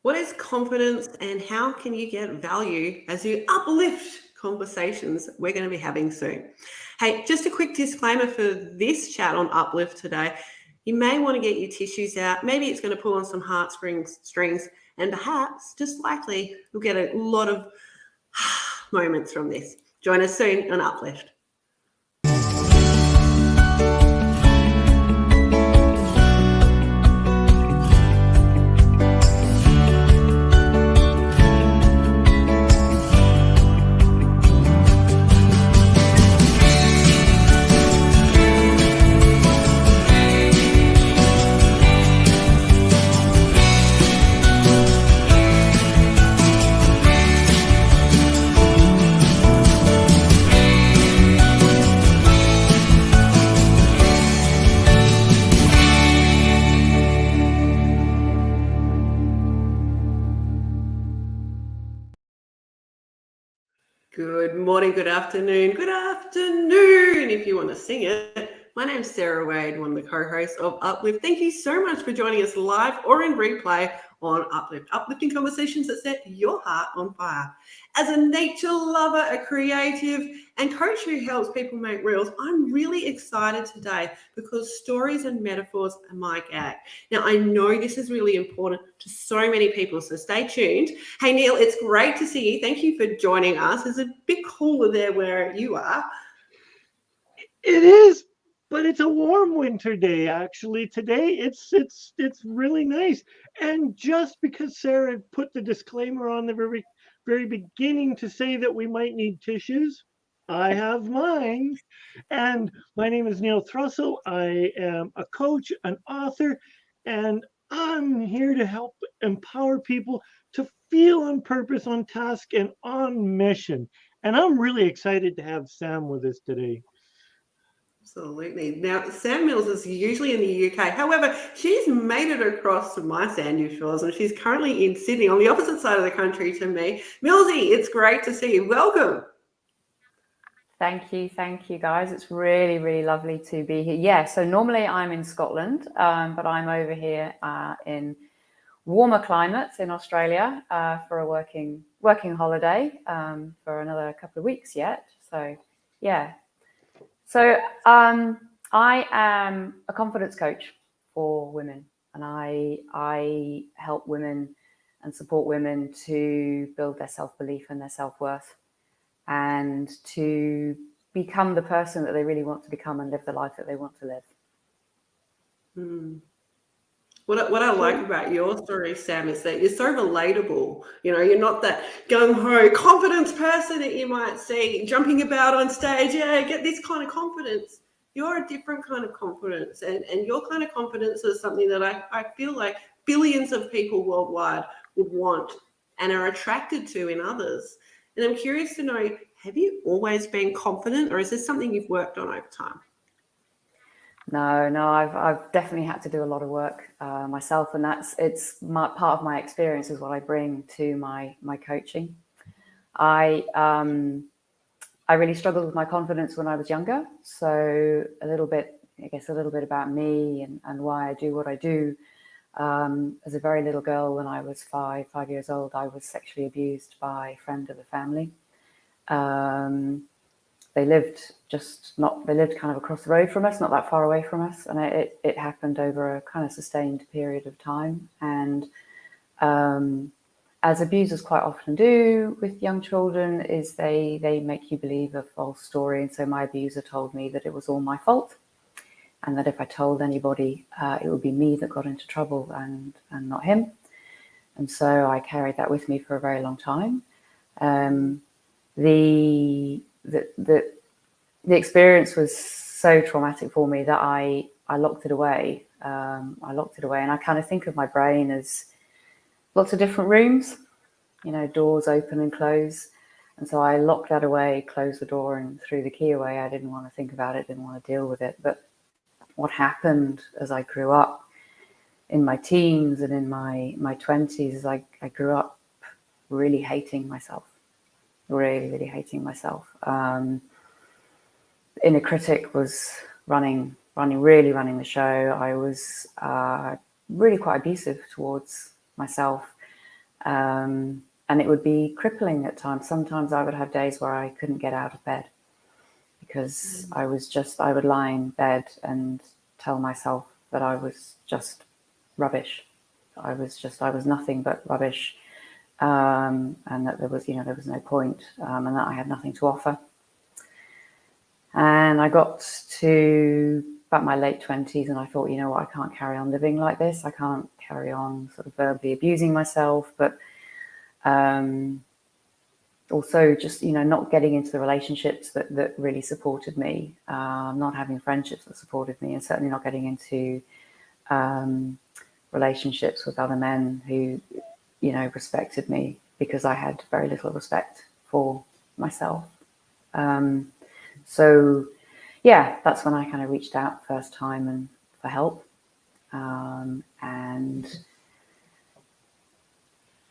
What is confidence and how can you get value as you uplift conversations we're going to be having soon? Hey, just a quick disclaimer for this chat on Uplift today. You may want to get your tissues out. Maybe it's going to pull on some heartstrings, and perhaps, just likely, you'll get a lot of moments from this. Join us soon on Uplift. Good morning, good afternoon, if you want to sing it. My name's Sarah Wade, one of the co-hosts of Uplift. Thank you so much for joining us live or in replay on Uplift. Uplifting conversations that set your heart on fire. As a nature lover, a creative, and coach who helps people make reels, I'm really excited today because stories and metaphors are my gag. Now, I know this is really important to so many people, so stay tuned. Hey, Neil, it's great to see you. Thank you for joining us. It's a bit cooler there where you are. It is, but it's a warm winter day. Actually, today it's really nice. And just because Sarah put the disclaimer on the very beginning to say that we might need tissues, I have mine. And my name is Neil Thrussell. I am a coach, an author, and I'm here to help empower people to feel on purpose, on task, and on mission. And I'm really excited to have Sam with us today. Absolutely. Now, Sam Mills is usually in the UK. However, she's made it across to my sandy shores and she's currently in Sydney on the opposite side of the country to me. Millsy, it's great to see you. Welcome. Thank you, guys. It's really, really lovely to be here. Yeah, so normally I'm in Scotland, but I'm over here in warmer climates in Australia for a working holiday for another couple of weeks yet. So, yeah. So I am a confidence coach for women, and I help women and support women to build their self-belief and their self-worth and to become the person that they really want to become and live the life that they want to live. What I like about your story, Sam, is that you're so relatable. You know, you're not that gung-ho confidence person that you might see jumping about on stage. Yeah, get this kind of confidence. You're a different kind of confidence. And your kind of confidence is something that I feel like billions of people worldwide would want and are attracted to in others. And I'm curious to know, have you always been confident or is this something you've worked on over time? No, I've definitely had to do a lot of work myself, and it's part of my experience is what I bring to my coaching. I really struggled with my confidence when I was younger, so a little bit about me and why I do what I do. As a very little girl, when I was 5 years old, I was sexually abused by a friend of the family. They lived kind of across the road from us, not that far away from us. And it happened over a kind of sustained period of time. And as abusers quite often do with young children, is they make you believe a false story. And so my abuser told me that it was all my fault and that if I told anybody, it would be me that got into trouble and not him. And so I carried that with me for a very long time. The experience was so traumatic for me that I locked it away. And I kind of think of my brain as lots of different rooms, you know, doors open and close. And so I locked that away, closed the door and threw the key away. I didn't want to think about it, didn't want to deal with it. But what happened as I grew up in my teens and in my 20s is I grew up really hating myself. Really hating myself. Inner Critic was running the show. I was really quite abusive towards myself. And it would be crippling at times. Sometimes I would have days where I couldn't get out of bed because I would lie in bed and tell myself that I was just rubbish. I was nothing but rubbish. And that there was no point, and that I had nothing to offer. And I got to about my late 20s and I thought, you know what, I can't carry on living like this. I can't carry on sort of verbally abusing myself, but also just, not getting into the relationships that really supported me, not having friendships that supported me, and certainly not getting into relationships with other men who, respected me, because I had very little respect for myself. So yeah, that's when I kind of reached out first time and for help, and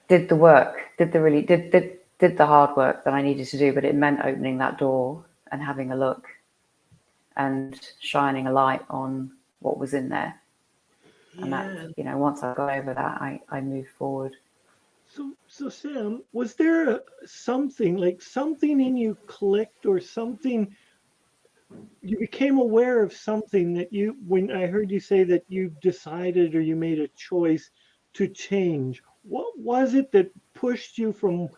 did the work, did the hard work that I needed to do, but it meant opening that door and having a look and shining a light on what was in there. And that, once I got over that, I moved forward. So Sam, was there something in you clicked, or something you became aware of, something that when I heard you say that you decided or you made a choice to change? What was it that pushed you from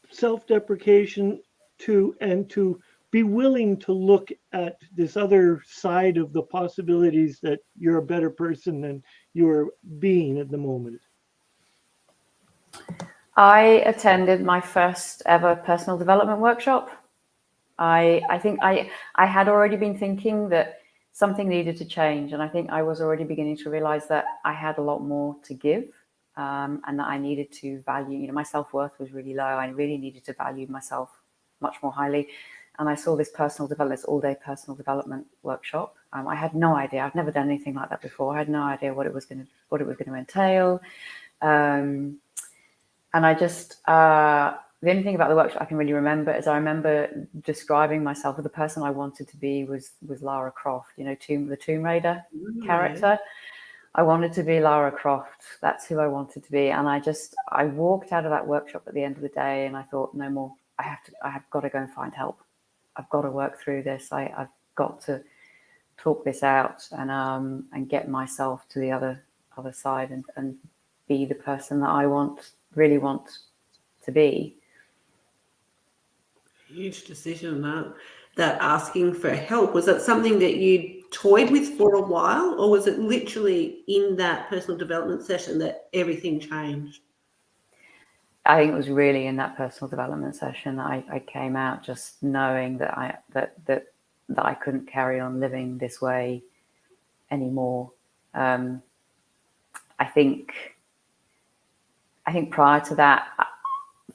self-deprecation to be willing to look at this other side of the possibilities that you're a better person than you're being at the moment? I attended my first ever personal development workshop. I think I had already been thinking that something needed to change, and I think I was already beginning to realize that I had a lot more to give, and that I needed to value, my self-worth was really low. I really needed to value myself much more highly. And I saw this all-day personal development workshop. I had no idea. I'd never done anything like that before. I had no idea what it was going to entail. And I just, the only thing about the workshop I can really remember is I remember describing myself as the person I wanted to be was Lara Croft, the Tomb Raider character. I wanted to be Lara Croft. That's who I wanted to be. And I walked out of that workshop at the end of the day and I thought, no more. I have got to go and find help. I've got to work through this. I've got to talk this out and get myself to the other side and be the person that I really want to be. Huge decision, that asking for help. Was that something that you toyed with for a while, or was it literally in that personal development session that everything changed? I think it was really in that personal development session that I came out just knowing that I couldn't carry on living this way anymore. I think prior to that,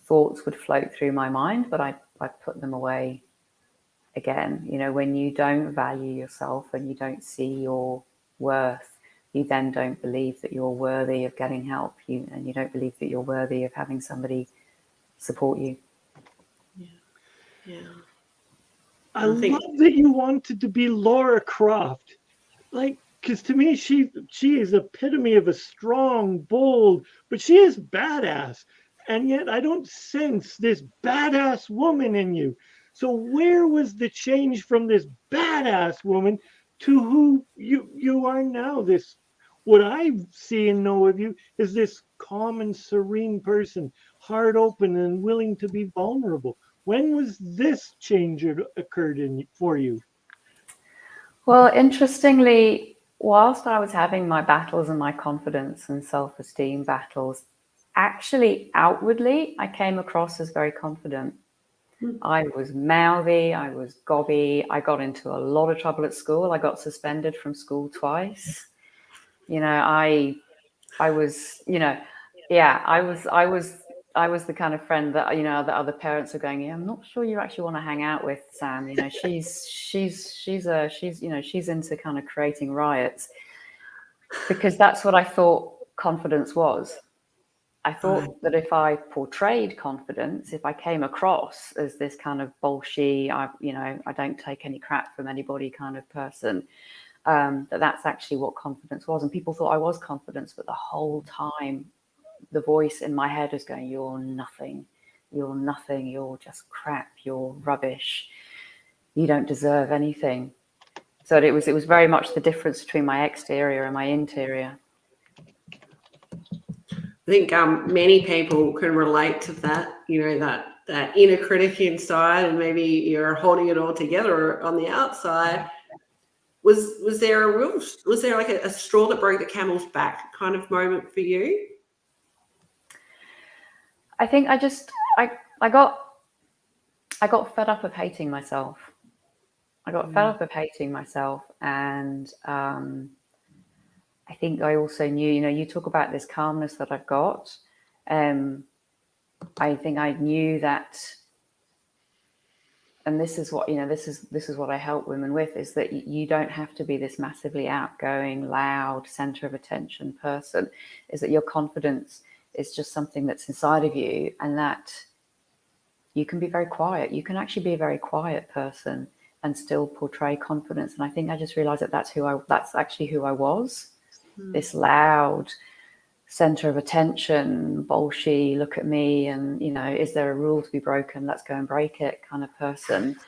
thoughts would float through my mind, but I put them away again. When you don't value yourself and you don't see your worth, you then don't believe that you're worthy of getting help. And you don't believe that you're worthy of having somebody support you. Yeah. I love that you wanted to be Lara Croft. Because to me, she is epitome of a strong, bold, but she is badass. And yet I don't sense this badass woman in you. So where was the change from this badass woman to who you are now? What I see and know of you is this calm and serene person, heart open and willing to be vulnerable. When was this change occurred for you? Well, interestingly, whilst I was having my battles and my confidence and self-esteem battles, actually outwardly, I came across as very confident. I was mouthy, I was gobby, I got into a lot of trouble at school. I got suspended from school twice. I was, I was the kind of friend that, that other parents are going, yeah, I'm not sure you actually want to hang out with, Sam. She's into kind of creating riots, because that's what I thought confidence was. I thought that if I portrayed confidence, if I came across as this kind of bolshy, I don't take any crap from anybody kind of person, that's actually what confidence was. And people thought I was confident, but the whole time the voice in my head was going, you're nothing, you're just crap, you're rubbish, you don't deserve anything. So it was very much the difference between my exterior and my interior. I think many people can relate to that, that inner critic inside, and maybe you're holding it all together on the outside. Was there like a straw that broke the camel's back kind of moment for you? I think I got fed up of hating myself. I got fed up of hating myself, and I think I also knew, you talk about this calmness that I've got. I think I knew that, and this is what, this is what I help women with, is that you don't have to be this massively outgoing, loud, center of attention person. Is that your confidence is just something that's inside of you, and that you can be very quiet. You can actually be a very quiet person and still portray confidence. And I think I just realized that that's actually who I was. This loud, center of attention, bolshy, look at me, and is there a rule to be broken? Let's go and break it kind of person.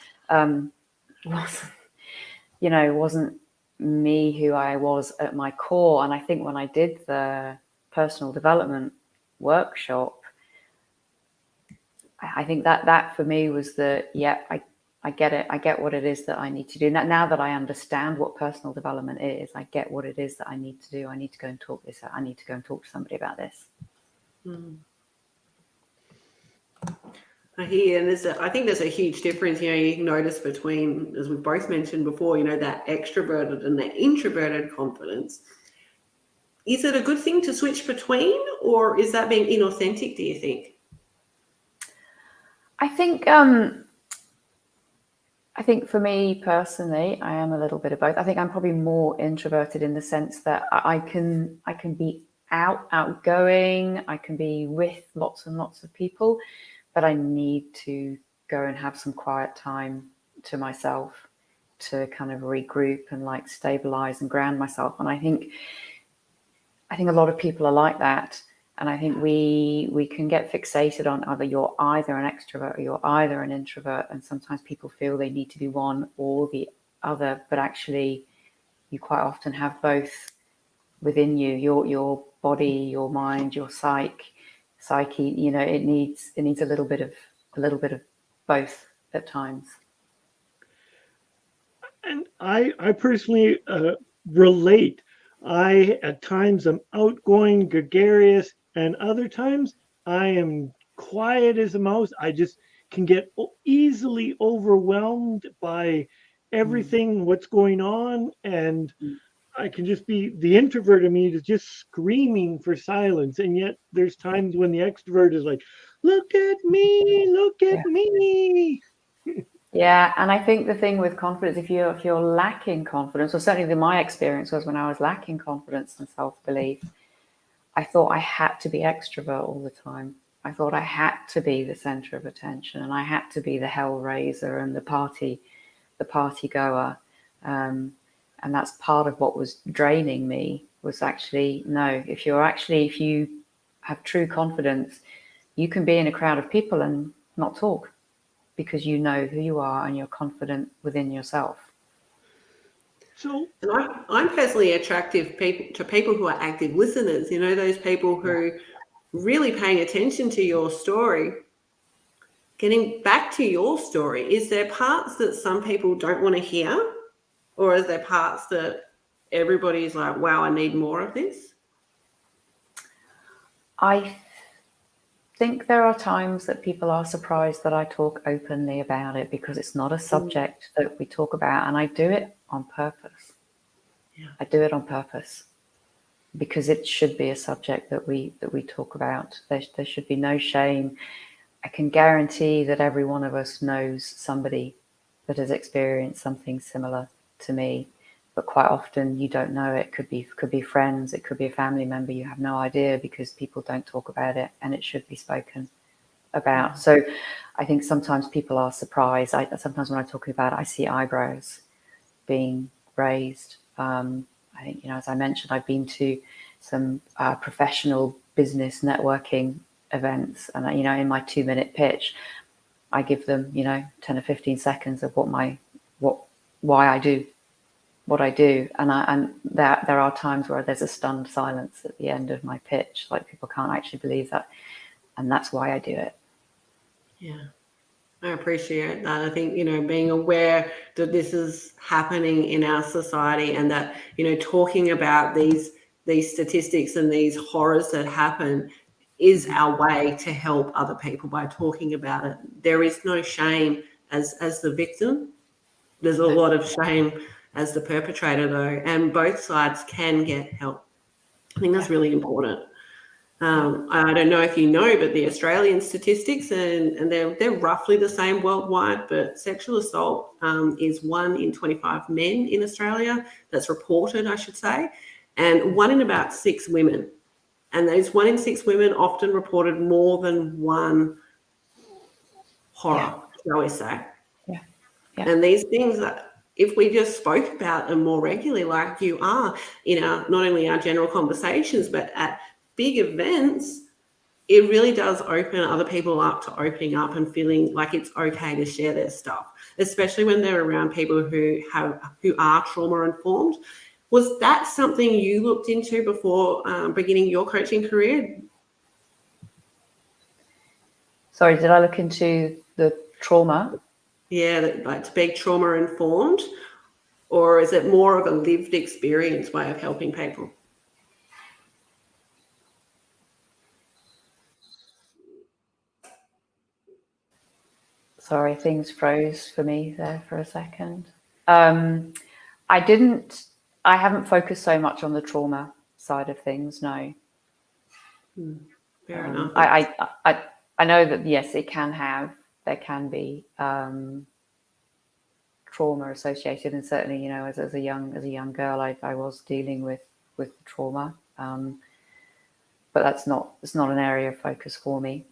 Wasn't me who I was at my core. And I think when I did the personal development workshop, I think that for me was I get it. I get what it is that I need to do. Now that I understand what personal development is, I get what it is that I need to do. I need to go and talk this out. I need to go and talk to somebody about this. I hear, and I think there's a huge difference, you can notice between, as we've both mentioned before, that extroverted and that introverted confidence. Is it a good thing to switch between, or is that being inauthentic, do you think? I think for me personally, I am a little bit of both. I think I'm probably more introverted in the sense that I can be outgoing. I can be with lots and lots of people, but I need to go and have some quiet time to myself to kind of regroup and like stabilize and ground myself. And I think a lot of people are like that. And I think we can get fixated on you're either an extrovert or you're either an introvert. And sometimes people feel they need to be one or the other, but actually you quite often have both within you, your body, your mind, your psyche, it needs a little bit of both at times. And I personally relate. I at times am outgoing, gregarious, and other times I am quiet as a mouse. I just can get easily overwhelmed by everything, what's going on, and I can just be, the introvert of me is just screaming for silence. And yet there's times when the extrovert is like, look at me, look at me. Yeah, and I think the thing with confidence, if you're lacking confidence, or certainly my experience was when I was lacking confidence and self-belief, I thought I had to be extrovert all the time. I thought I had to be the center of attention, and I had to be the hellraiser and the party goer. And that's part of what was draining me, was actually, no, if you have true confidence, you can be in a crowd of people and not talk, because you know who you are and you're confident within yourself. So, and I'm personally attractive to people who are active listeners, those people who really paying attention to your story. Getting back to your story, is there parts that some people don't want to hear, or is there parts that everybody's like, wow, I need more of this? I think there are times that people are surprised that I talk openly about it, because it's not a subject that we talk about, and I do it on purpose. I do it on purpose because it should be a subject that we talk about. There should be no shame. I can guarantee that every one of us knows somebody that has experienced something similar to me, but quite often you don't know it. Could be friends, it could be a family member. You have no idea, because people don't talk about it, and it should be spoken about. So I think sometimes people are surprised. Sometimes when I talk about it, I see eyebrows being raised. I think, as I mentioned, I've been to some professional business networking events, and in my 2-minute pitch, I give them 10 or 15 seconds of why I do what I do, and there are times where there's a stunned silence at the end of my pitch, like people can't actually believe that, and that's why I do it. Yeah, I appreciate that. I think, being aware that this is happening in our society, and that, talking about these statistics and these horrors that happen is our way to help other people by talking about it. There is no shame as the victim. There's a lot of shame as the perpetrator, though, and both sides can get help. I think that's really important. I don't know if you know, but the Australian statistics, and they're roughly the same worldwide, but sexual assault is 1 in 25 men in Australia. That's reported, I should say, and 1 in about 6 women. And those 1 in 6 women often reported more than one horror, shall we say. Yeah. And these things that, if we just spoke about them more regularly, like you are in not only our general conversations, but at big events, it really does open other people up to opening up and feeling like it's okay to share their stuff, especially when they're around people who are trauma informed. Was that something you looked into before beginning your coaching career? Sorry, did I look into the trauma? Yeah, like to be trauma informed, or is it more of a lived experience way of helping people? Sorry, things froze for me there for a second. I haven't focused so much on the trauma side of things, no. Fair enough. I know that, yes, there can be trauma associated, and certainly, as a young girl, I was dealing with trauma, but it's not an area of focus for me.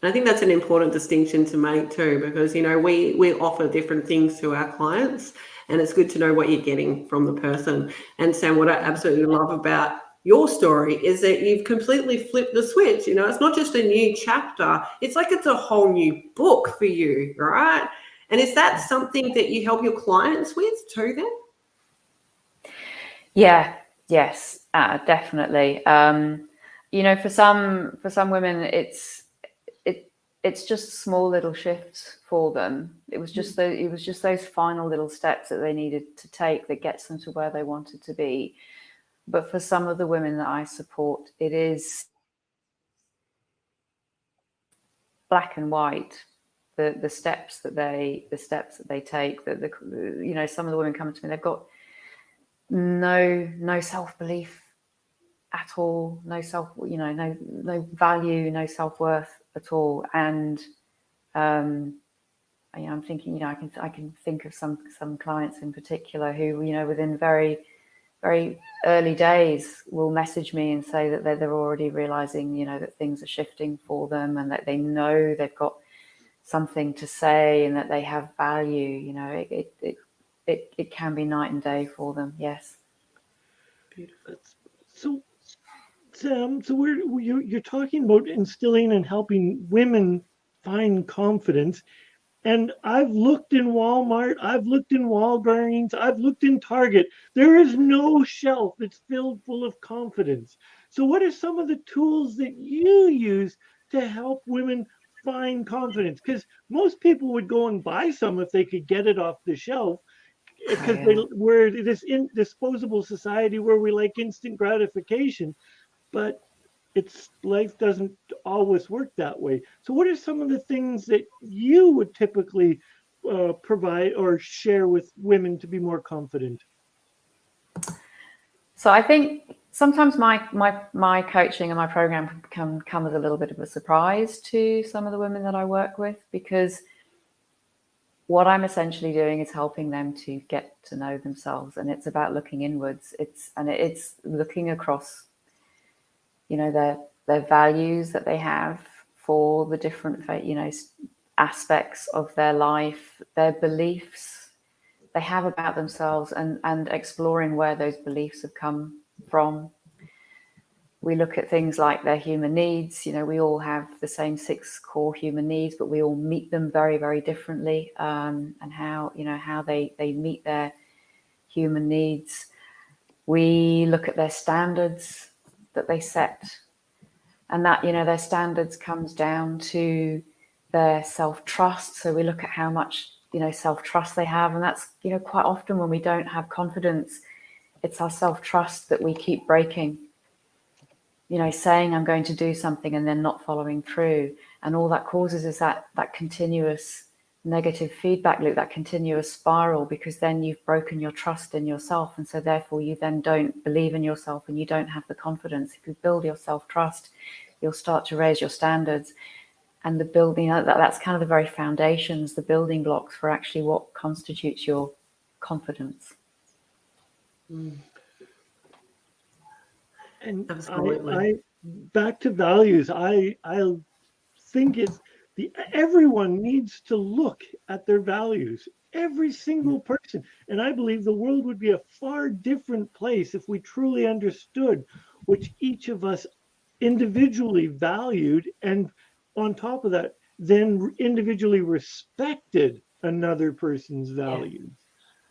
I think that's an important distinction to make too, because we offer different things to our clients, and it's good to know what you're getting from the person. And Sam, what I absolutely love about your story is that you've completely flipped the switch. It's not just a new chapter, it's like it's a whole new book for you, right? And is that something that you help your clients with too then? Yes, definitely. For some women, it's just small little shifts for them. It was just those final little steps that they needed to take that gets them to where they wanted to be. But for some of the women that I support, it is black and white. The steps that they take. Some of the women come to me, they've got no self-belief at all, no value, no self-worth at all. And I'm thinking, I can think of some clients in particular who, within very, very early days will message me and say that they're already realizing, that things are shifting for them, and that they know they've got something to say and that they have value. It can be night and day for them. Yes. Beautiful. So, Sam, you're talking about instilling and helping women find confidence. And I've looked in Walmart, I've looked in Walgreens, I've looked in Target. There is no shelf that's filled full of confidence. So what are some of the tools that you use to help women find confidence? Because most people would go and buy some if they could get it off the shelf, because we're this disposable society where we like instant gratification. But life doesn't always work that way. So what are some of the things that you would typically provide or share with women to be more confident? So I think sometimes my coaching and my program can come as a little bit of a surprise to some of the women that I work with, because what I'm essentially doing is helping them to get to know themselves, and it's about looking inwards. It's looking across, their values that they have for the different, aspects of their life, their beliefs they have about themselves, and exploring where those beliefs have come from. We look at things like their human needs. You know, we all have the same 6 core human needs, but we all meet them very, very differently, and how, you know, how they meet their human needs. We look at their standards that they set, and that, you know, their standards comes down to their self-trust. So we look at how much, you know, self-trust they have, and that's, you know, quite often when we don't have confidence, it's our self-trust that we keep breaking. You know, saying I'm going to do something and then not following through. And all that causes is that continuous negative feedback loop, that continuous spiral, because then you've broken your trust in yourself. And so therefore you then don't believe in yourself and you don't have the confidence. If you build your self-trust, you'll start to raise your standards. And the building, you know, that's kind of the very foundations, the building blocks for actually what constitutes your confidence. And Absolutely. I back to values. I think it's everyone needs to look at their values. Every single person. And I believe the world would be a far different place if we truly understood which each of us individually valued, and on top of that, then individually respected another person's values.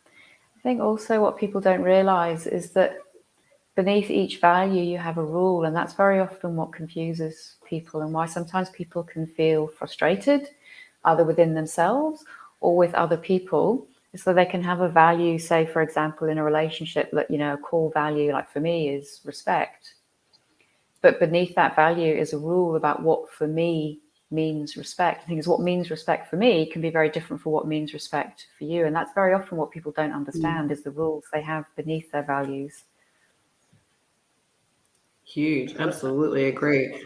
I think also what people don't realize is that beneath each value, you have a rule, and that's very often what confuses people, and why sometimes people can feel frustrated, either within themselves or with other people. So they can have a value, say, for example, in a relationship, that, you know, a core value, like for me, is respect. But beneath that value is a rule about what for me means respect. The thing is, what means respect for me can be very different for what means respect for you, and that's very often what people don't understand is the rules they have beneath their values. Huge. Absolutely agree.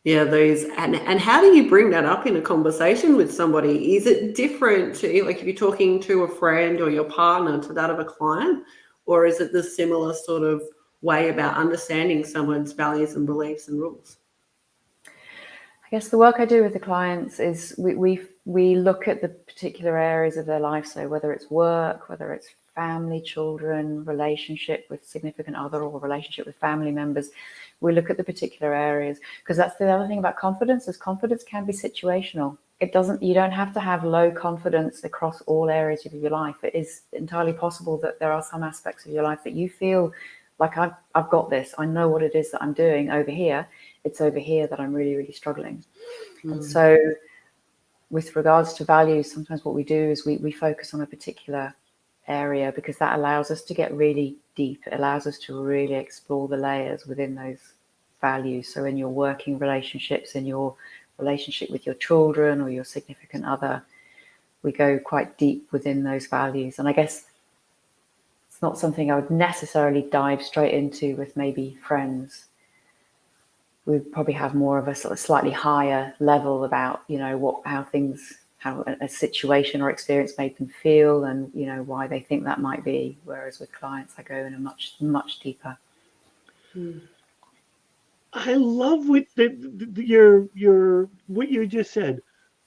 Yeah, those, and how do you bring that up in a conversation with somebody? Is it different to, like, if you're talking to a friend or your partner to that of a client, or is it the similar sort of way about understanding someone's values and beliefs and rules? I guess the work I do with the clients is we look at the particular areas of their life. So whether it's work, whether it's family, children, relationship with significant other, or relationship with family members, we look at the particular areas, because that's the other thing about confidence, is confidence can be situational. You don't have to have low confidence across all areas of your life. It is entirely possible that there are some aspects of your life that you feel like I've got this. I know what it is that I'm doing over here. It's over here that I'm really, really struggling. And so with regards to values, sometimes what we do is we focus on a particular area, because that allows us to get really deep. It allows us to really explore the layers within those values. So in your working relationships, in your relationship with your children or your significant other, we go quite deep within those values. And I guess it's not something I would necessarily dive straight into with maybe friends. We'd probably have more of a sort of slightly higher level about, you know, how a situation or experience made them feel, and, you know, why they think that might be. Whereas with clients, I go in a much, much deeper. I love what your what you just said,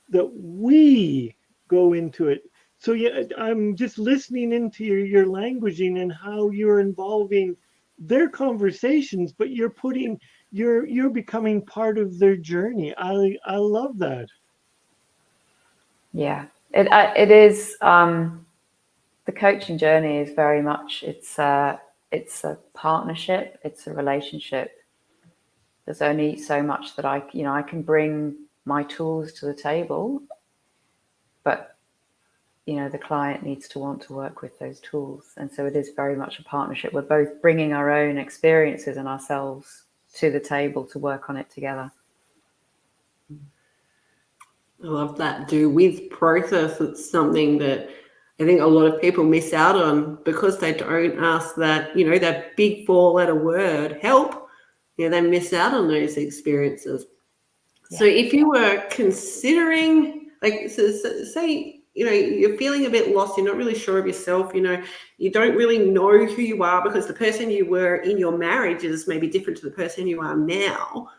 that we go into it. So yeah, I'm just listening into your languaging and how you're involving their conversations, but you're becoming part of their journey. I love that. Yeah, it is. The coaching journey is very much, it's a partnership, it's a relationship. There's only so much that I can bring my tools to the table, but, you know, the client needs to want to work with those tools. And so it is very much a partnership. We're both bringing our own experiences and ourselves to the table to work on it together. I love that do with process. It's something that I think a lot of people miss out on because they don't ask that, you know, that big 4-letter word, help. You know, they miss out on those experiences. Yeah. So if you were considering, like, so say, you know, you're feeling a bit lost, you're not really sure of yourself, you know, you don't really know who you are because the person you were in your marriage is maybe different to the person you are now.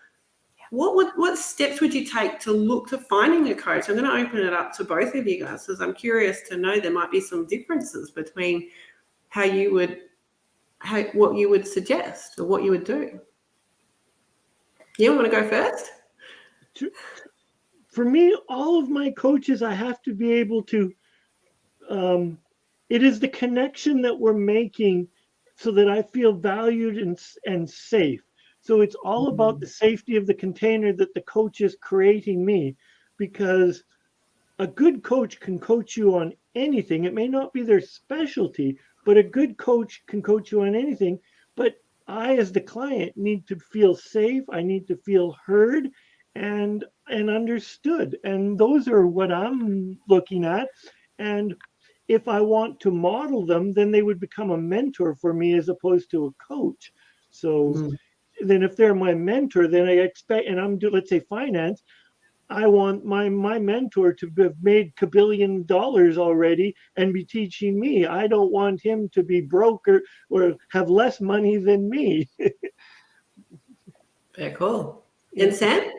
What steps would you take to look to finding a coach? I'm going to open it up to both of you guys because I'm curious to know there might be some differences between what you would suggest or what you would do. You want to go first? For me, all of my coaches, I have to be able to, it is the connection that we're making so that I feel valued and safe. So it's all about the safety of the container that the coach is creating me, because a good coach can coach you on anything. It may not be their specialty, but a good coach can coach you on anything. But I, as the client, need to feel safe. I need to feel heard and understood. And those are what I'm looking at. And if I want to model them, then they would become a mentor for me as opposed to a coach. So then if they're my mentor, then I expect, and let's say finance, I want my mentor to have made $1 billion already and be teaching me. I don't want him to be broke or have less money than me. Very cool. And Sam?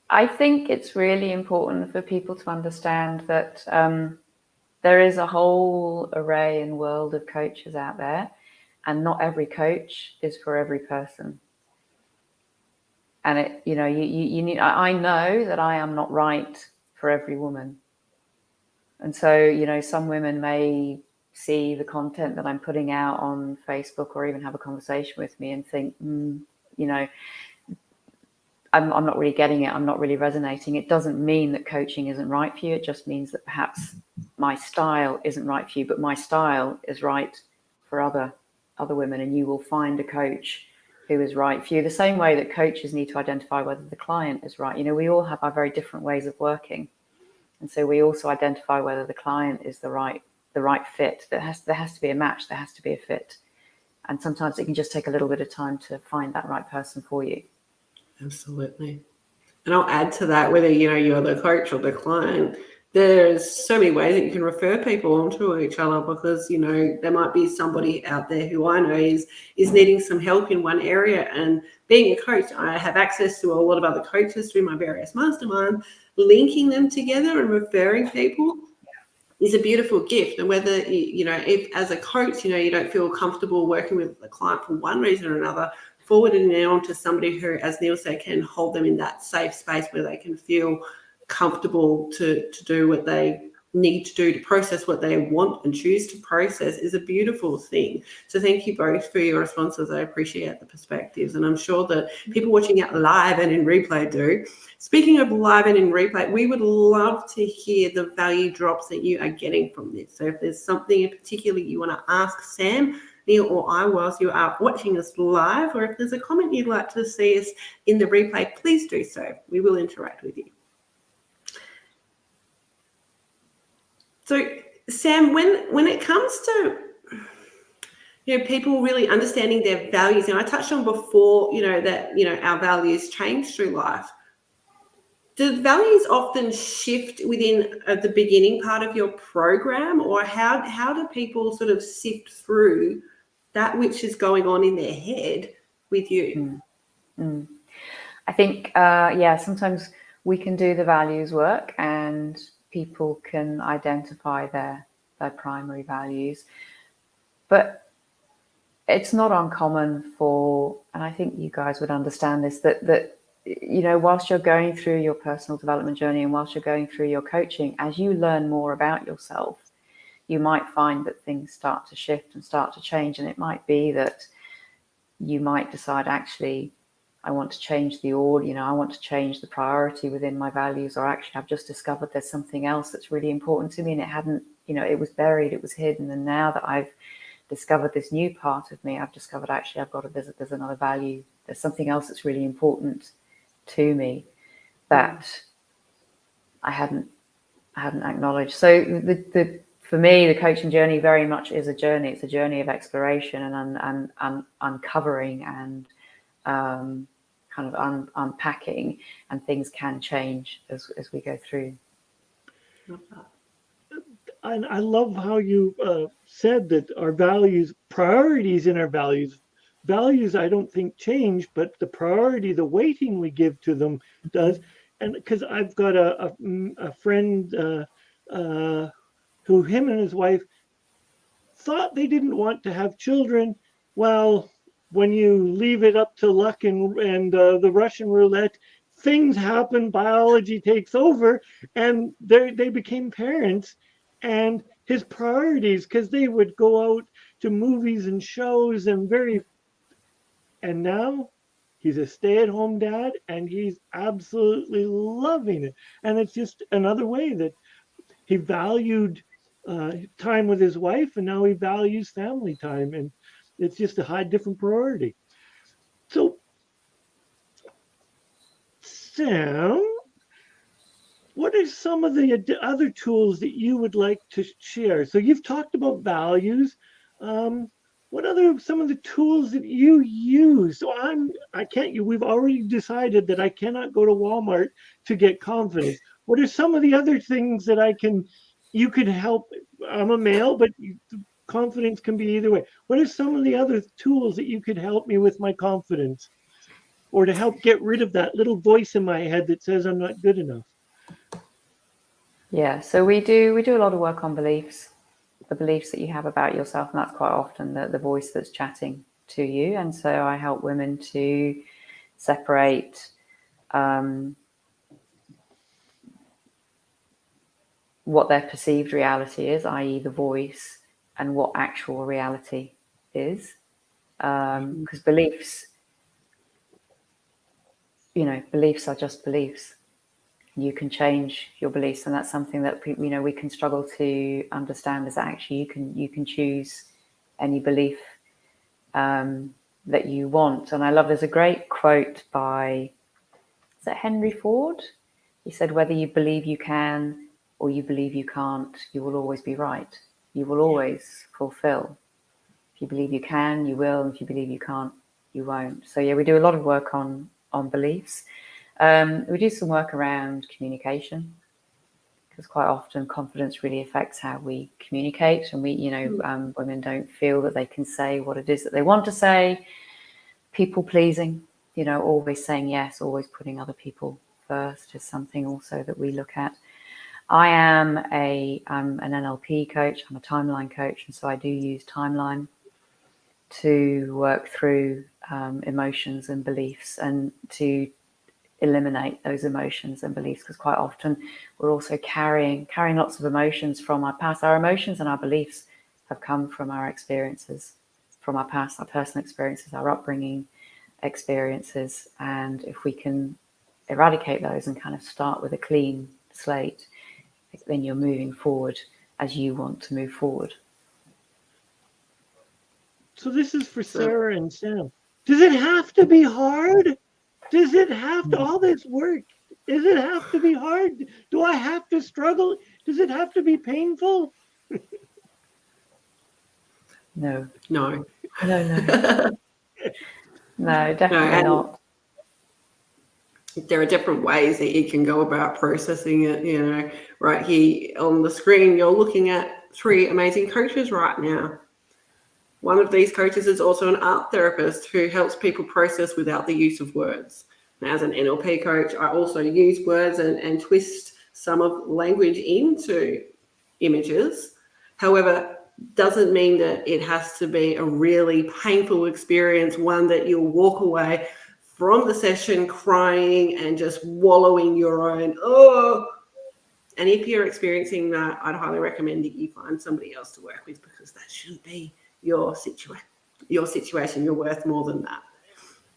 I think it's really important for people to understand that there is a whole array and world of coaches out there, and not every coach is for every person. And it, you need. I know that I am not right for every woman, and so some women may see the content that I'm putting out on Facebook or even have a conversation with me and think, I'm not really getting it. I'm not really resonating. It doesn't mean that coaching isn't right for you. It just means that perhaps my style isn't right for you, but my style is right for other women, and you will find a coach who is right for you. The same way that coaches need to identify whether the client is right. We all have our very different ways of working, and so we also identify whether the client is the right fit. There has to be a match. There has to be a fit, and sometimes it can just take a little bit of time to find that right person for you. Absolutely. And I'll add to that, whether you're the coach or the client, there's so many ways that you can refer people onto each other, because there might be somebody out there who I know is needing some help in one area, and being a coach, I have access to a lot of other coaches through my various masterminds. Linking them together and referring people is a beautiful gift. And whether if as a coach you don't feel comfortable working with the client for one reason or another, forwarding it on to somebody who, as Neil said, can hold them in that safe space where they can feel comfortable to do what they need to do, to process what they want and choose to process, is a beautiful thing. So thank you both for your responses. I appreciate the perspectives, and I'm sure that people watching it live and in replay do. Speaking of live and in replay, we would love to hear the value drops that you are getting from this. So if there's something in particular you want to ask Sam, Neil, or I whilst you are watching us live, or if there's a comment you'd like to see us in the replay, please do so. We will interact with you. So, Sam, when it comes to people really understanding their values, and I touched on before, that our values change through life. Do values often shift within the beginning part of your program, or how do people sort of sift through that which is going on in their head with you? I think, sometimes we can do the values work and people can identify their primary values. But it's not uncommon and I think you guys would understand this, that whilst you're going through your personal development journey and whilst you're going through your coaching, as you learn more about yourself, you might find that things start to shift and start to change. And it might be that you might decide, actually, I want to change the order, I want to change the priority within my values, or actually I've just discovered there's something else that's really important to me and it hadn't, it was buried, it was hidden. And now that I've discovered this new part of me, I've discovered actually I've got to visit, there's another value, there's something else that's really important to me that I hadn't acknowledged. So for me, the coaching journey very much is a journey. It's a journey of exploration and uncovering and kind of unpacking, and things can change as we go through. And I love how you said that our values, priorities in our values, I don't think change, but the priority, the weighting we give to them does. And because I've got a friend who, him and his wife thought they didn't want to have children. Well, when you leave it up to luck and the Russian roulette, things happen, biology takes over, and they became parents. And his priorities, because they would go out to movies and shows and now he's a stay-at-home dad and he's absolutely loving it. And it's just another way that he valued time with his wife, and now he values family time, and it's just a high different priority. So, Sam, what are some of the other tools that you would like to share? So you've talked about values. What other some of the tools that you use? So I can't. We've already decided that I cannot go to Walmart to get confidence. What are some of the other things that you could help? I'm a male, but confidence can be either way. What are some of the other tools that you could help me with my confidence, or to help get rid of that little voice in my head that says I'm not good enough? Yeah, so we do a lot of work on beliefs, the beliefs that you have about yourself, and that's quite often the voice that's chatting to you. And so I help women to separate what their perceived reality is, i.e. the voice, and what actual reality is. Because beliefs, beliefs are just beliefs. You can change your beliefs, and that's something that we can struggle to understand, is that actually you can choose any belief that you want. And I love, there's a great quote by, is that Henry Ford? He said, whether you believe you can or you believe you can't, you will always be right. You will always fulfill. If you believe you can, you will, and if you believe you can't, you won't. So yeah, we do a lot of work on beliefs. We do some work around communication, because quite often confidence really affects how we communicate, and women don't feel that they can say what it is that they want to say. People pleasing, always saying yes, always putting other people first is something also that we look at. I am I'm an NLP coach, I'm a timeline coach, and so I do use timeline to work through emotions and beliefs, and to eliminate those emotions and beliefs, because quite often we're also carrying lots of emotions from our past. Our emotions and our beliefs have come from our experiences, from our past, our personal experiences, our upbringing experiences. And if we can eradicate those and kind of start with a clean slate, then you're moving forward as you want to move forward. So this is for Sarah and Sam. Does it have to be hard? Does it have to, all this work, does it have to be hard? Do I have to struggle? Does it have to be painful? No. No. No, definitely not. There are different ways that you can go about processing it. Right here on the screen, you're looking at 3 amazing coaches right now. One of these coaches is also an art therapist who helps people process without the use of words. Now, as an NLP coach, I also use words and twist some of language into images. However, doesn't mean that it has to be a really painful experience, one that you'll walk away from the session crying and just wallowing your own, oh. And if you're experiencing that, I'd highly recommend that you find somebody else to work with, because that shouldn't be your situation. You're worth more than that.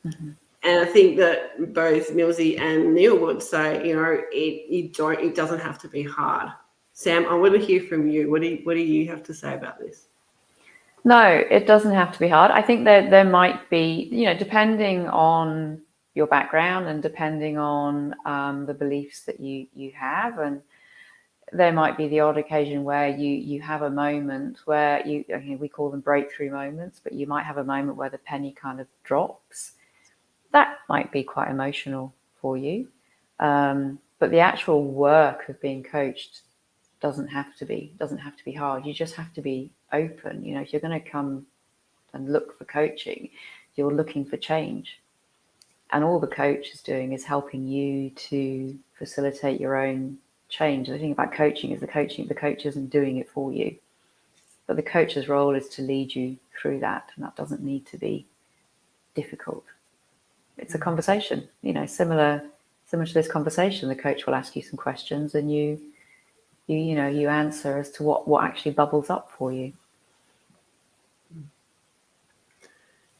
Mm-hmm. And I think that both Millsy and Neil would say, it doesn't have to be hard. Sam, I want to hear from you. What do you have to say about this? No, it doesn't have to be hard. I think that there might be, depending on your background and depending on the beliefs that you have, and there might be the odd occasion where you have a moment where we call them breakthrough moments, but you might have a moment where the penny kind of drops. That might be quite emotional for you. But the actual work of being coached doesn't have to be hard. You just have to be open. If you're going to come and look for coaching, you're looking for change. And all the coach is doing is helping you to facilitate your own change. The thing about coaching is the coach isn't doing it for you, but the coach's role is to lead you through that, and that doesn't need to be difficult. It's a conversation, similar to this conversation. The coach will ask you some questions, and you answer as to what actually bubbles up for you.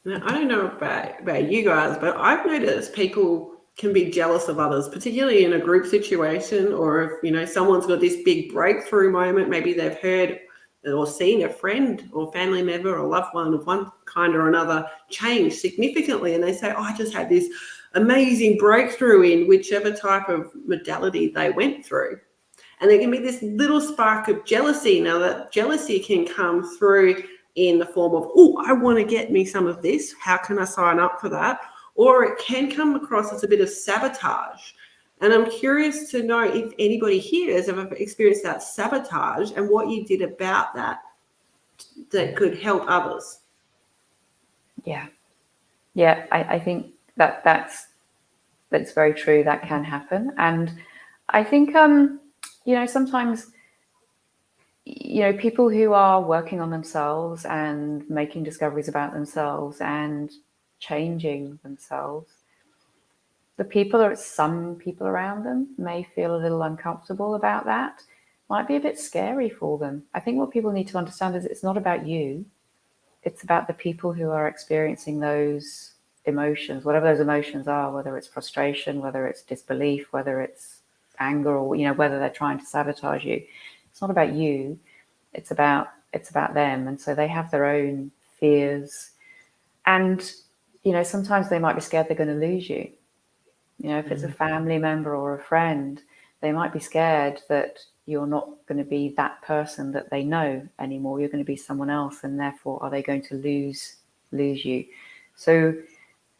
Now, I don't know about you guys, but I've noticed people can be jealous of others, particularly in a group situation, or if someone's got this big breakthrough moment. Maybe they've heard or seen a friend or family member or loved one of one kind or another change significantly, and they say, "Oh, I just had this amazing breakthrough in whichever type of modality they went through." And there can be this little spark of jealousy. Now, that jealousy can come through in the form of, "Oh, I want to get me some of this. How can I sign up for that?" Or it can come across as a bit of sabotage. And I'm curious to know if anybody here has ever experienced that sabotage and what you did about that could help others. Yeah. I think that's very true. That can happen. And I think, sometimes, people who are working on themselves and making discoveries about themselves and changing themselves, some people around them may feel a little uncomfortable about that. Might be a bit scary for them. I think what people need to understand is it's not about you. It's about the people who are experiencing those emotions, whatever those emotions are, whether it's frustration, whether it's disbelief, whether it's anger, or whether they're trying to sabotage you. It's not about you. It's about them. And so they have their own fears. And, sometimes they might be scared they're going to lose you. If it's a family member or a friend, they might be scared that you're not going to be that person that they know anymore. You're going to be someone else, and therefore, are they going to lose you? So,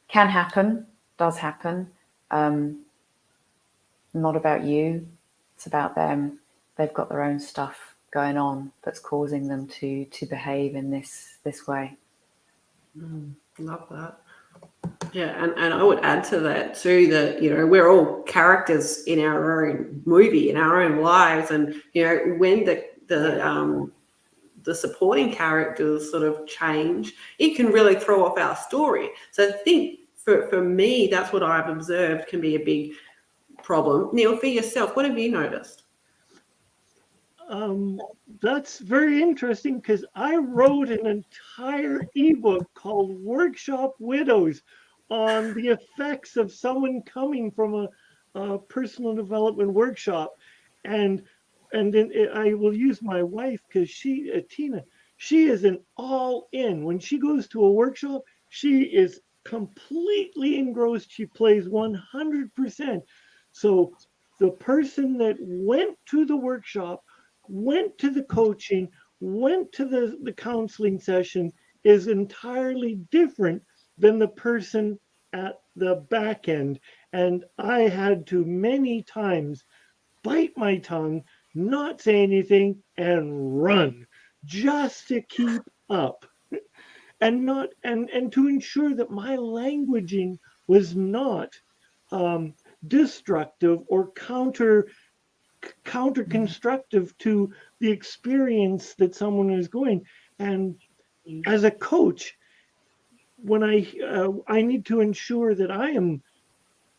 can happen, does happen. Not about you. It's about them. They've got their own stuff going on that's causing them to behave in this way. Love that. Yeah, and I would add to that too that we're all characters in our own movie, in our own lives, and when the supporting characters sort of change, it can really throw off our story. So I think for me, that's what I've observed can be a big problem. Neil, for yourself, what have you noticed? That's very interesting, because I wrote an entire ebook called Workshop Widows on the effects of someone coming from a personal development workshop. And then I will use my wife, because Tina, she is an all in. When she goes to a workshop, she is completely engrossed. She plays 100%. So the person that went to the workshop, went to the coaching, went to the counseling session, is entirely different than the person at the back end. And I had to many times bite my tongue, not say anything, and run just to keep up. And to ensure that my languaging was not destructive or counter-constructive to the experience that someone is going. And as a coach, when I need to ensure that I am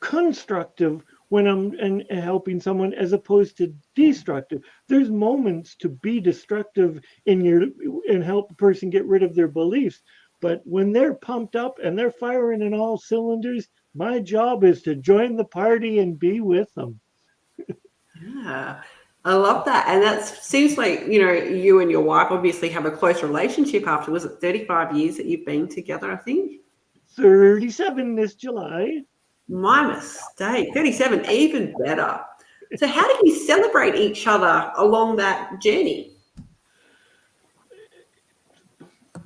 constructive when I'm helping someone, as opposed to destructive. There's moments to be destructive and help a person get rid of their beliefs. But when they're pumped up and they're firing in all cylinders, my job is to join the party and be with them. Yeah, I love that. And that seems like, you and your wife obviously have a close relationship after, was it 35 years that you've been together, I think? 37 this July. My mistake. 37, even better. So how do you celebrate each other along that journey?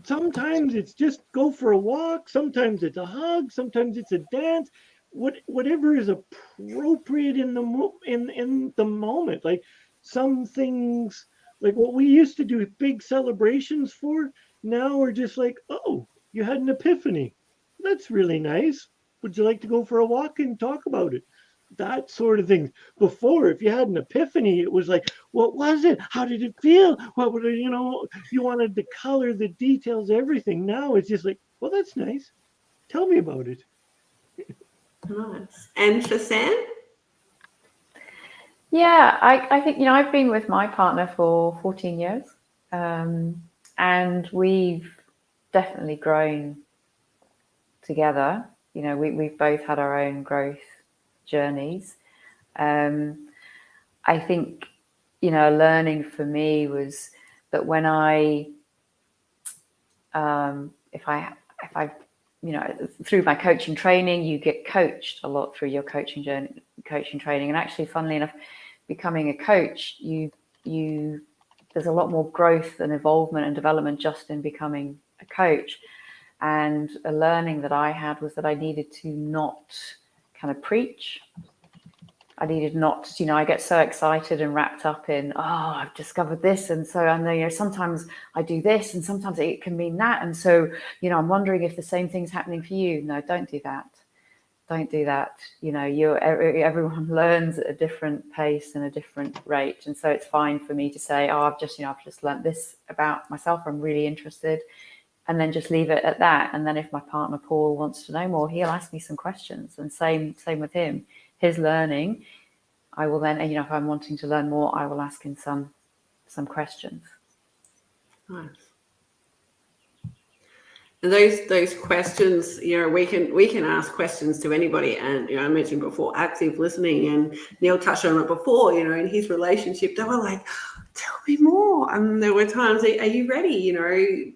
Sometimes it's just go for a walk. Sometimes it's a hug. Sometimes it's a dance. Whatever is appropriate in the moment. Like some things, like what we used to do big celebrations for, now we're just like, oh, you had an epiphany. That's really nice. Would you like to go for a walk and talk about it? That sort of thing. Before, if you had an epiphany, it was like, what was it? How did it feel? What would you wanted to color, the details, everything. Now it's just like, well, that's nice. Tell me about it. Nice. And for Sam? Yeah, I think, I've been with my partner for 14 years, and we've definitely grown together. We've both had our own growth journeys. I think, learning for me was that when if I, through my coaching training, you get coached a lot through your coaching training. And actually, funnily enough, becoming a coach, there's a lot more growth and involvement and development just in becoming a coach. And a learning that I had was that I needed to not kind of preach. I needed not, I get so excited and wrapped up in, I've discovered this. And so, sometimes I do this and sometimes it can mean that. And so, I'm wondering if the same thing's happening for you. No, don't do that. Don't do that. Everyone learns at a different pace and a different rate. And so it's fine for me to say, I've just learned this about myself. I'm really interested. And then just leave it at that. And then if my partner, Paul, wants to know more, he'll ask me some questions. And same with him. His learning, I will then, if I'm wanting to learn more, I will ask him some questions. Nice. And those questions, we can ask questions to anybody. And I mentioned before, active listening, and Neil touched on it before. In his relationship, they were like, "Tell me more." And there were times, "Are you ready?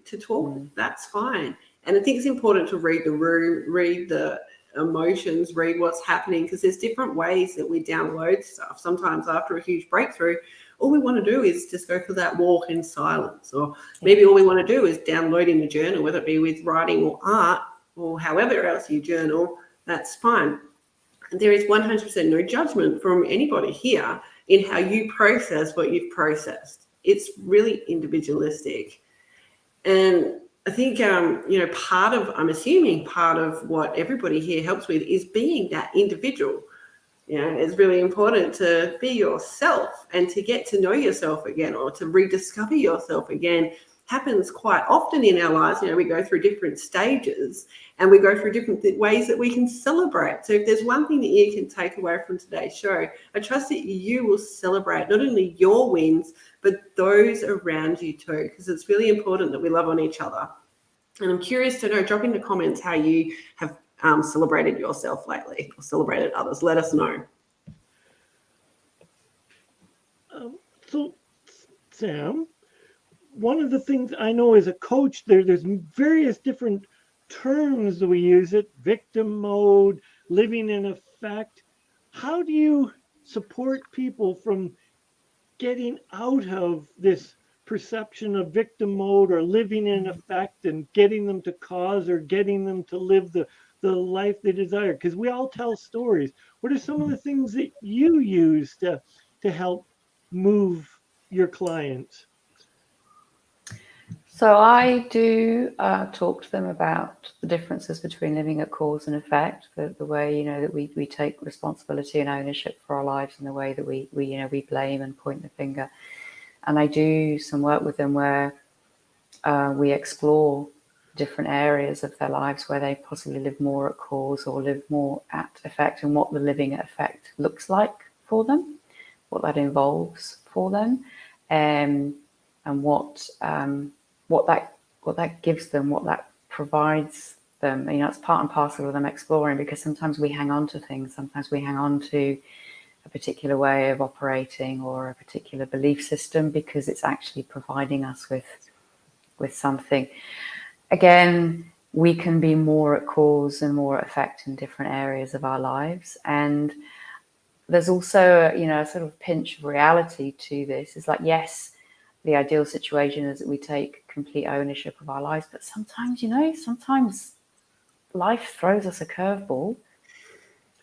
To talk?" That's fine. And I think it's important to read the room, read the emotions, read what's happening, because there's different ways that we download stuff. Sometimes after a huge breakthrough, all we want to do is just go for that walk in silence, or maybe all we want to do is download in the journal, whether it be with writing or art or however else you journal. That's fine. There is 100% no judgment from anybody here in how you process what you've processed. It's really individualistic. And I think, I'm assuming part of what everybody here helps with is being that individual. It's really important to be yourself, and to get to know yourself again, or to rediscover yourself again, happens quite often in our lives. We go through different stages, and we go through different ways that we can celebrate. So if there's one thing that you can take away from today's show, I trust that you will celebrate not only your wins, but those around you too, because it's really important that we love on each other. And I'm curious to know, drop in the comments how you have celebrated yourself lately, or celebrated others. Let us know. So, Sam, one of the things I know as a coach, there's various different terms that we use it: victim mode, living in effect. How do you support people from getting out of this perception of victim mode or living in effect, and getting them to cause, or getting them to live the life they desire? Because we all tell stories. What are some of the things that you use to help move your clients? So I do talk to them about the differences between living at cause and effect, the way, that we take responsibility and ownership for our lives, and the way that we blame and point the finger. And I do some work with them where we explore different areas of their lives where they possibly live more at cause or live more at effect, and what the living at effect looks like for them, what that involves for them, and what that gives them, what that provides them. It's part and parcel of them exploring, because sometimes we hang on to things. Sometimes we hang on to a particular way of operating or a particular belief system because it's actually providing us with something. Again, we can be more at cause and more at effect in different areas of our lives. And there's also, a sort of pinch of reality to this. It's like, yes, the ideal situation is that we take complete ownership of our lives. But sometimes, sometimes life throws us a curveball.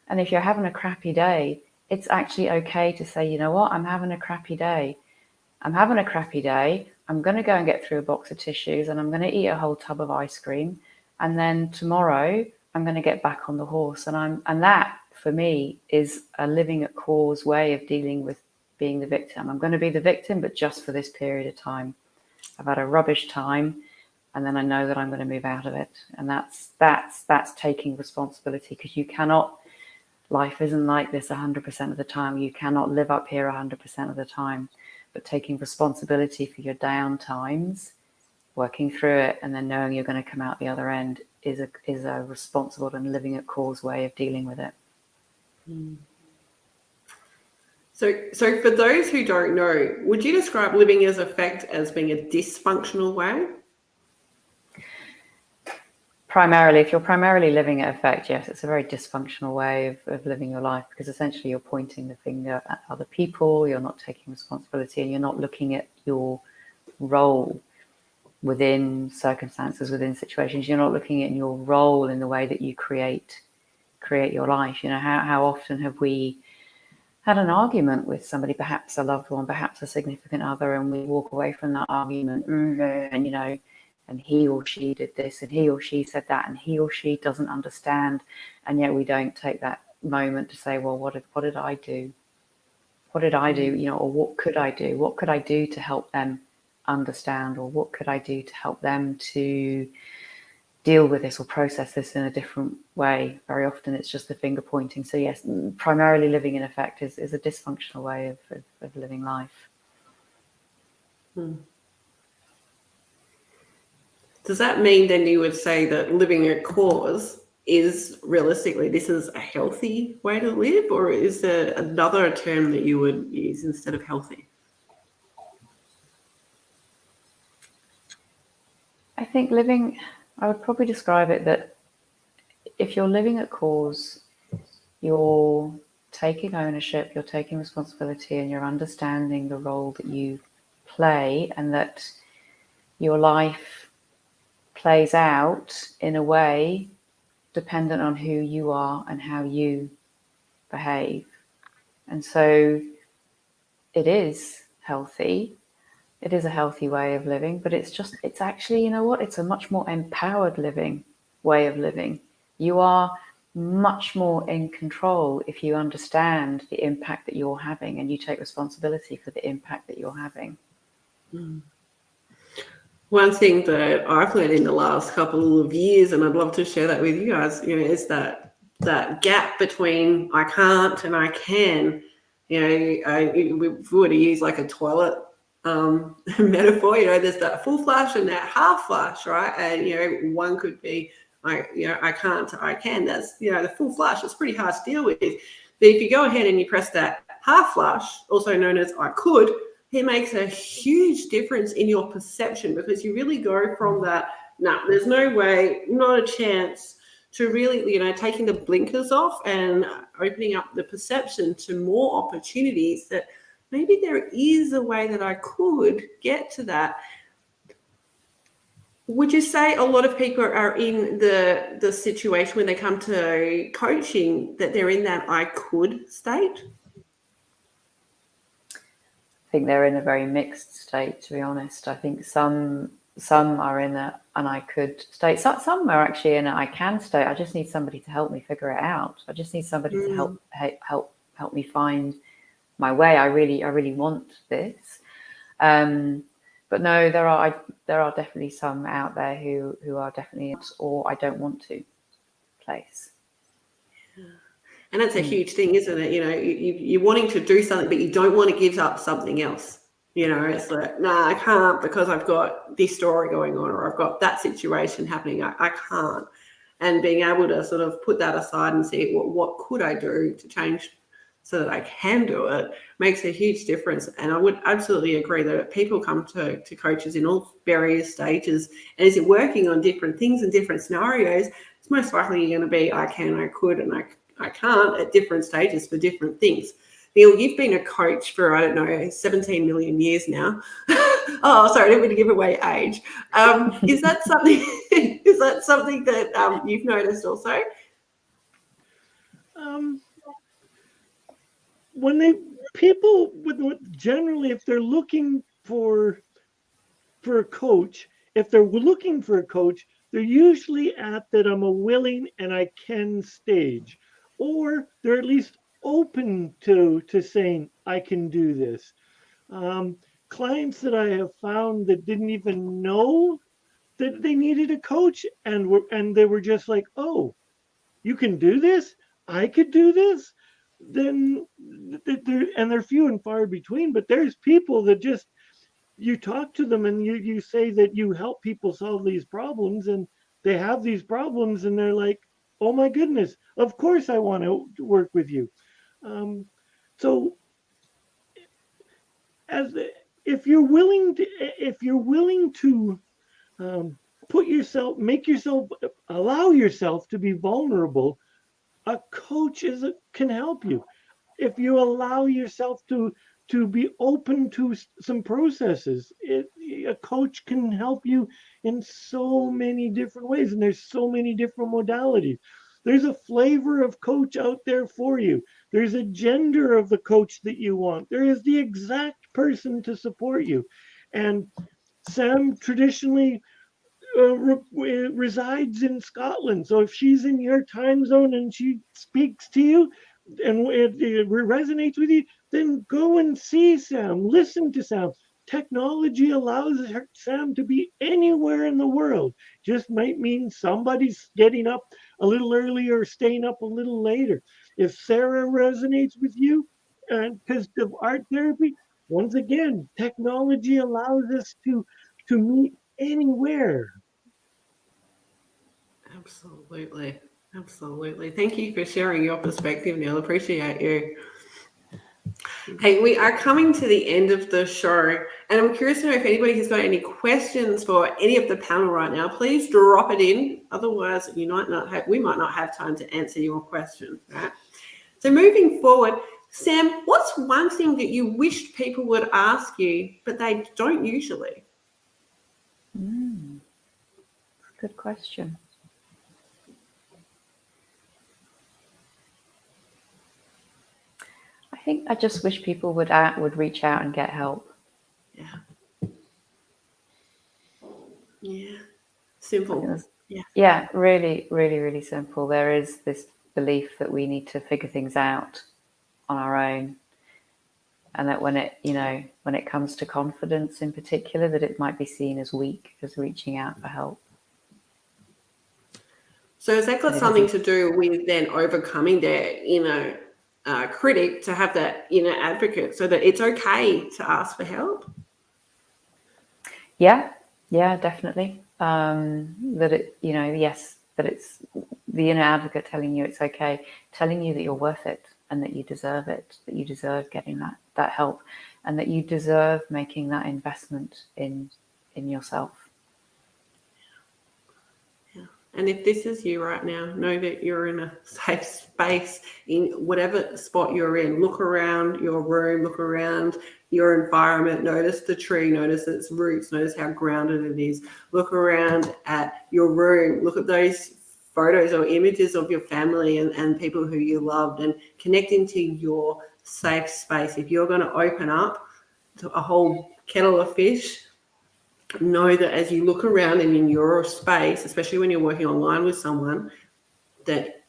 And if you're having a crappy day, it's actually okay to say, you know what, I'm having a crappy day. I'm having a crappy day. I'm going to go and get through a box of tissues, and I'm going to eat a whole tub of ice cream. And then tomorrow I'm going to get back on the horse. And that for me is a living at cause way of dealing with being the victim. I'm going to be the victim, but just for this period of time. I've had a rubbish time. and then I know that I'm going to move out of it. And that's taking responsibility, because you cannot, life isn't like this 100% of the time. You cannot live up here 100% of the time. But taking responsibility for your down times, working through it, and then knowing you're going to come out the other end is a responsible and living at cause way of dealing with it. So for those who don't know, would you describe living as affect as being a dysfunctional way? Primarily, if you're primarily living at affect, yes, it's a very dysfunctional way of living your life, because essentially you're pointing the finger at other people, you're not taking responsibility, and you're not looking at your role within circumstances, within situations. You're not looking at your role in the way that you create your life. You know, how often have we had an argument with somebody, perhaps a loved one, perhaps a significant other, and we walk away from that argument and, you know, and he or she did this, and he or she said that, and he or she doesn't understand, and yet we don't take that moment to say, well, what did I do? What did I do? You know, or what could I do? What could I do to help them understand, or what could I do to help them to deal with this or process this in a different way? Very often it's just the finger pointing. So yes, primarily living in affect is a dysfunctional way of living life. Does that mean then you would say that living at cause is realistically, this is a healthy way to live, or is there another term that you would use instead of healthy? I think I would probably describe it that if you're living at cause, you're taking ownership, you're taking responsibility, and you're understanding the role that you play, and that your life plays out in a way dependent on who you are and how you behave. And so it is healthy. It is a healthy way of living, but it's actually, you know what? It's a much more empowered way of living. You are much more in control if you understand the impact that you're having, and you take responsibility for the impact that you're having. One thing that I've learned in the last couple of years, and I'd love to share that with you guys, you know, is that gap between I can't and I can. You know, if we were to use like a toilet metaphor, you know, there's that full flush and that half flush, right? And, you know, one could be, I can't to I can. That's, you know, the full flush. It's pretty hard to deal with. But if you go ahead and you press that half flush, also known as I could, it makes a huge difference in your perception, because you really go from that, no, there's no way, not a chance, to really, you know, taking the blinkers off and opening up the perception to more opportunities that maybe there is a way that I could get to that. Would you say a lot of people are in the situation when they come to coaching that they're in that I could state? I think they're in a very mixed state, to be honest. I think some are in an I could state. Some are actually in an I can state. I just need somebody to help me figure it out. I just need somebody to help me find my way. I really want this. But no, there are definitely some out there who are definitely, or I don't want to place. And that's a huge thing, isn't it? You know, you're wanting to do something, but you don't want to give up something else. You know, it's like, I can't because I've got this story going on, or I've got that situation happening. I can't. And being able to sort of put that aside and see what could I do to change so that I can do it makes a huge difference. And I would absolutely agree that people come to coaches in all various stages, and as you're working on different things and different scenarios, it's most likely going to be I can, I could, and I can't at different stages for different things. Neil, you've been a coach for, I don't know, 17 million years now. Oh, sorry, I didn't mean to give away age. Is that something? Is that something that you've noticed also? Generally, if they're looking for a coach, they're usually at that I'm a willing and I can stage, or they're at least open to saying I can do this. Clients that I have found that didn't even know that they needed a coach, and they were just like, oh, you can do this? I could do this? Then they're few and far between, but there's people that just, you talk to them and you say that you help people solve these problems, and they have these problems, and they're like, oh my goodness, of course I want to work with you. So as if you're willing to allow yourself to be vulnerable, a coach can help you. If you allow yourself to be open to some processes, a coach can help you in so many different ways, and there's so many different modalities. There's a flavor of coach out there for you. There's a gender of the coach that you want. There is the exact person to support you. And Sam traditionally resides in Scotland. So if she's in your time zone and she speaks to you and it resonates with you, then go and see Sam, listen to Sam. Technology allows Sam to be anywhere in the world. Just might mean somebody's getting up a little earlier or staying up a little later. If Sarah resonates with you, because of art therapy, once again, technology allows us to meet anywhere. Absolutely. Absolutely. Thank you for sharing your perspective, Neil. Appreciate you. Hey, we are coming to the end of the show, and I'm curious to know if anybody has got any questions for any of the panel right now. Please drop it in. Otherwise, we might not have time to answer your question. Right? So moving forward, Sam, what's one thing that you wished people would ask you, but they don't usually? Good question. I think I just wish people would reach out and get help. Yeah. Simple. Yeah, really, really, really simple. There is this belief that we need to figure things out on our own, and that when it comes to confidence in particular, that it might be seen as weak, as reaching out for help. So has that got something to do with then overcoming their critic, to have that inner advocate, so that it's okay to ask for help? Yeah, definitely. That it's the inner advocate telling you it's okay, telling you that you're worth it and that you deserve it, that you deserve getting that help, and that you deserve making that investment in yourself. And if this is you right now, know that you're in a safe space in whatever spot you're in. Look around your room, look around your environment, notice the tree, notice its roots, notice how grounded it is. Look around at your room, look at those photos or images of your family and people who you loved, and connect into your safe space. If you're going to open up to a whole kettle of fish, know that as you look around and in your space, especially when you're working online with someone, that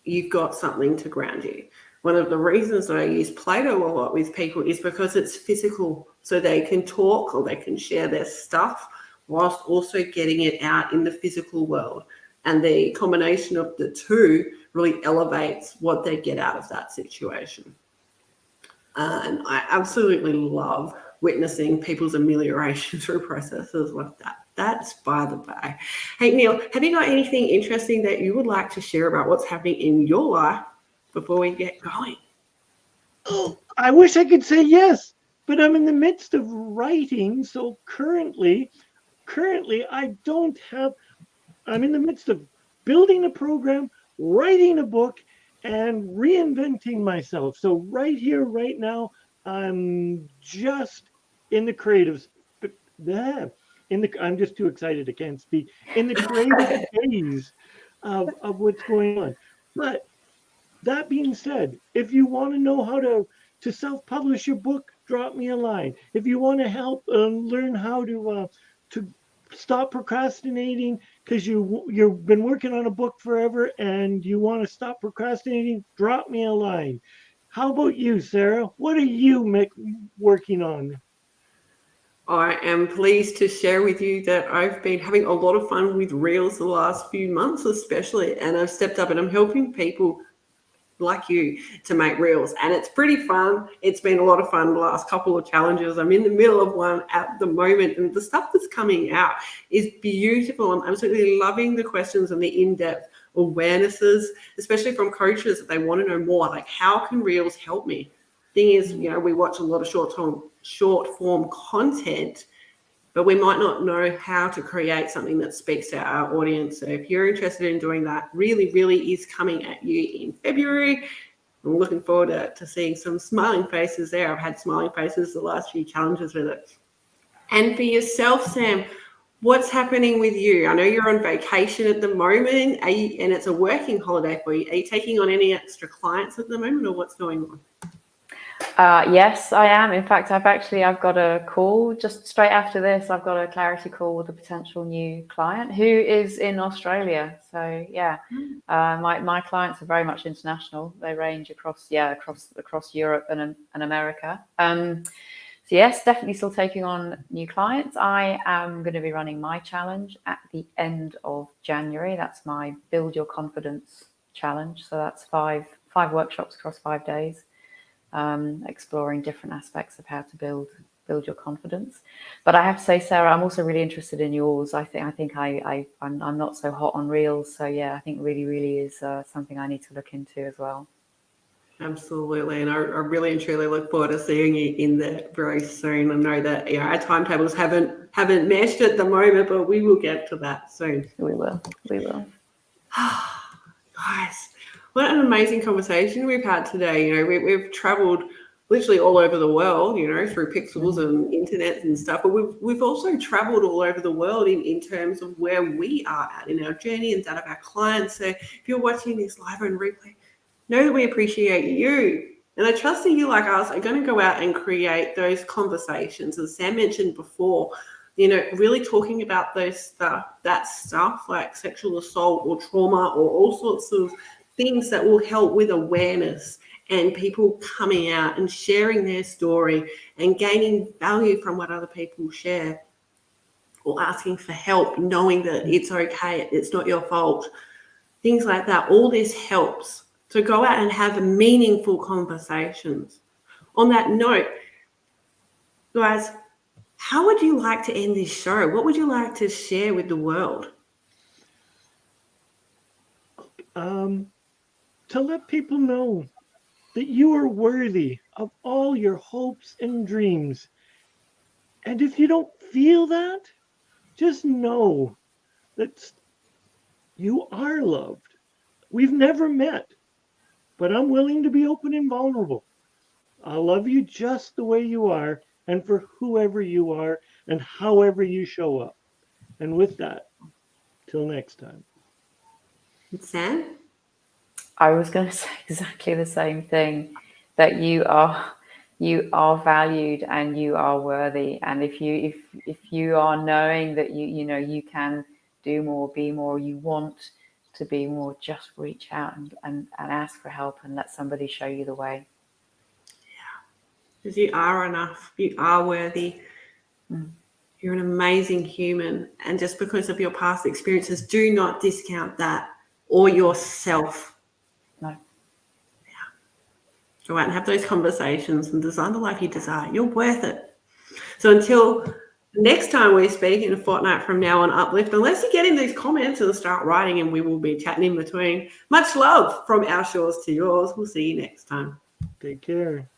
you've got something to ground you. One of the reasons that I use Play-Doh a lot with people is because it's physical, so they can talk or they can share their stuff whilst also getting it out in the physical world. And the combination of the two really elevates what they get out of that situation. And I absolutely love witnessing people's amelioration through processes like that. That's by the by. Hey, Neil, have you got anything interesting that you would like to share about what's happening in your life before we get going? Oh, I wish I could say yes, but I'm in the midst of writing. So currently I'm in the midst of building a program, writing a book, and reinventing myself. So right here, right now, I'm just in the creative. I'm just too excited. I can't speak. In the creative phase of what's going on. But that being said, if you want to know how to self-publish your book, drop me a line. If you want to help learn how to stop procrastinating because you've been working on a book forever and you want to stop procrastinating, drop me a line. How about you, Sarah? What are you working on? I am pleased to share with you that I've been having a lot of fun with Reels the last few months, especially, and I've stepped up and I'm helping people like you to make Reels, and it's pretty fun. It's been a lot of fun the last couple of challenges. I'm in the middle of one at the moment, and the stuff that's coming out is beautiful. I'm absolutely loving the questions and the in-depth awarenesses, especially from coaches that they want to know more, like how can Reels help me? Thing is, we watch a lot of short form content, but we might not know how to create something that speaks to our audience. So if you're interested in doing that, really, really is coming at you in February. I'm looking forward to seeing some smiling faces there. I've had smiling faces the last few challenges with it. And for yourself, Sam, what's happening with you? I know you're on vacation at the moment, and it's a working holiday for you. Are you taking on any extra clients at the moment, or what's going on? Yes, I am. In fact, I've got a call just straight after this. I've got a clarity call with a potential new client who is in Australia. So yeah, my clients are very much international. They range across Europe and America. So yes, definitely still taking on new clients. I am going to be running my challenge at the end of January. That's my Build Your Confidence challenge. So that's five workshops across 5 days. Exploring different aspects of how to build your confidence. But I have to say, Sarah, I'm also really interested in yours. I'm not so hot on Reels, so yeah, I think really is something I need to look into as well. Absolutely, and I really and truly look forward to seeing you in there very soon. I know that our timetables haven't meshed at the moment, but we will get to that soon. We will. Guys, what an amazing conversation we've had today. We've traveled literally all over the world, through pixels and internet and stuff, but we've also traveled all over the world in terms of where we are at in our journey and that of our clients. So if you're watching this live and replay, know that we appreciate you. And I trust that you, like us, are going to go out and create those conversations, as Sam mentioned before, really talking about that stuff like sexual assault or trauma or all sorts of things that will help with awareness and people coming out and sharing their story and gaining value from what other people share, or asking for help, knowing that it's okay, it's not your fault, things like that. All this helps to go out and have meaningful conversations. On that note, guys, how would you like to end this show? What would you like to share with the world? To let people know that you are worthy of all your hopes and dreams. And if you don't feel that, just know that you are loved. We've never met, but I'm willing to be open and vulnerable. I love you just the way you are, and for whoever you are and however you show up. And with that, till next time. Sam? I was going to say exactly the same thing, that you are valued and you are worthy. And if you are knowing that you can do more, be more, you want to be more, just reach out and ask for help and let somebody show you the way. Because you are enough, you are worthy. You're an amazing human, and just because of your past experiences, do not discount that or yourself. No. Yeah. Go out and have those conversations and design the life you desire. You're worth it. So until next time we speak in a fortnight from now on Uplift, unless you get in these comments and start writing, and we will be chatting in between. Much love from our shores to yours. We'll see you next time. Take care.